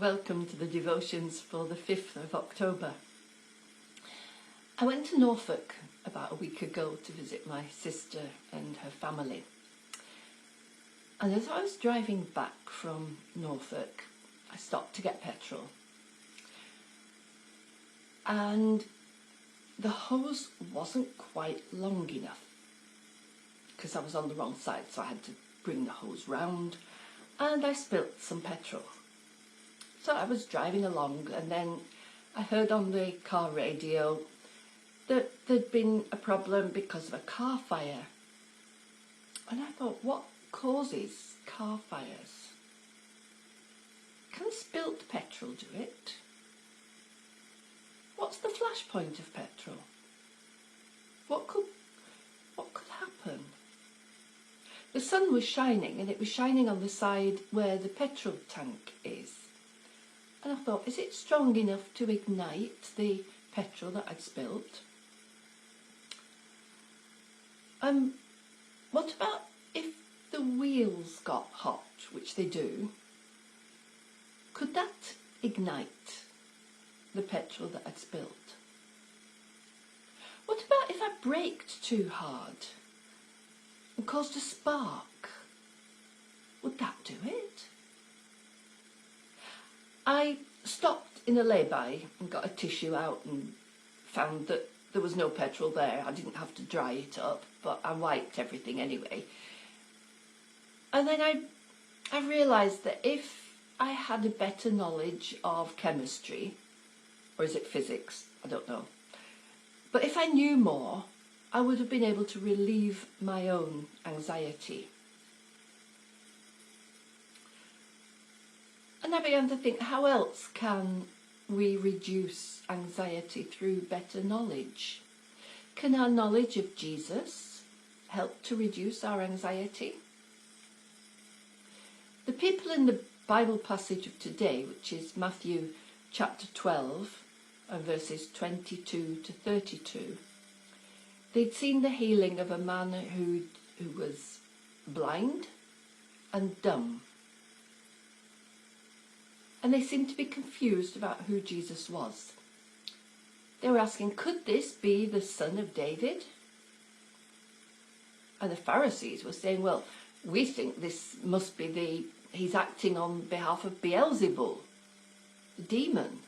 Welcome to the devotions for the 5th of October. I went to Norfolk about a week ago to visit my sister and her family. And as I was driving back from Norfolk, I stopped to get petrol. And the hose wasn't quite long enough because I was on the wrong side, so I had to bring the hose round and I spilt some petrol. So I was driving along and then I heard on the car radio that there'd been a problem because of a car fire. And I thought, what causes car fires? Can spilt petrol do it? What's the flash point of petrol? What could happen? The sun was shining, and it was shining on the side where the petrol tank is. And I thought, is it strong enough to ignite the petrol that I'd spilt? What about if the wheels got hot, which they do? Could that ignite the petrol that I'd spilt? What about if I braked too hard and caused a spark? Would that do it? I stopped in a lay-by and got a tissue out and found that there was no petrol there. I didn't have to dry it up, but I wiped everything anyway. And then I realised that if I had a better knowledge of chemistry, or is it physics? I don't know. But if I knew more, I would have been able to relieve my own anxiety. And I began to think, how else can we reduce anxiety through better knowledge? Can our knowledge of Jesus help to reduce our anxiety? The people in the Bible passage of today, which is Matthew chapter 12 and verses 22 to 32, they'd seen the healing of a man who was blind and dumb. And they seemed to be confused about who Jesus was. They were asking, could this be the son of David? And the Pharisees were saying, well, we think this must be he's acting on behalf of Beelzebul, the demon.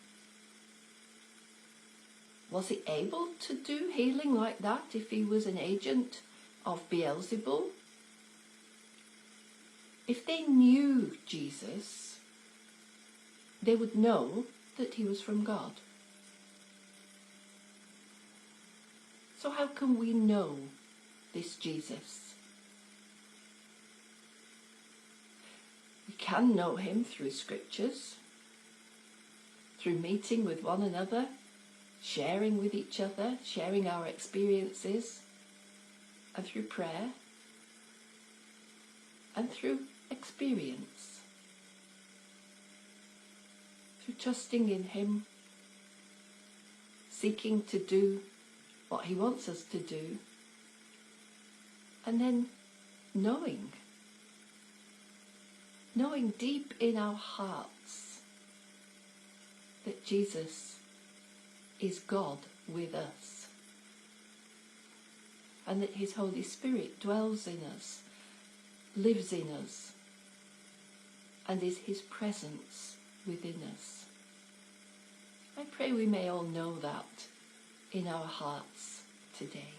Was he able to do healing like that if he was an agent of Beelzebul? If they knew Jesus, they would know that he was from God. So how can we know this Jesus? We can know him through scriptures, through meeting with one another, sharing with each other, sharing our experiences, and through prayer, and through experience. Through trusting in him, seeking to do what he wants us to do, and then knowing deep in our hearts that Jesus is God with us, and that his Holy Spirit dwells in us, lives in us, and is his presence within us. I pray we may all know that in our hearts today.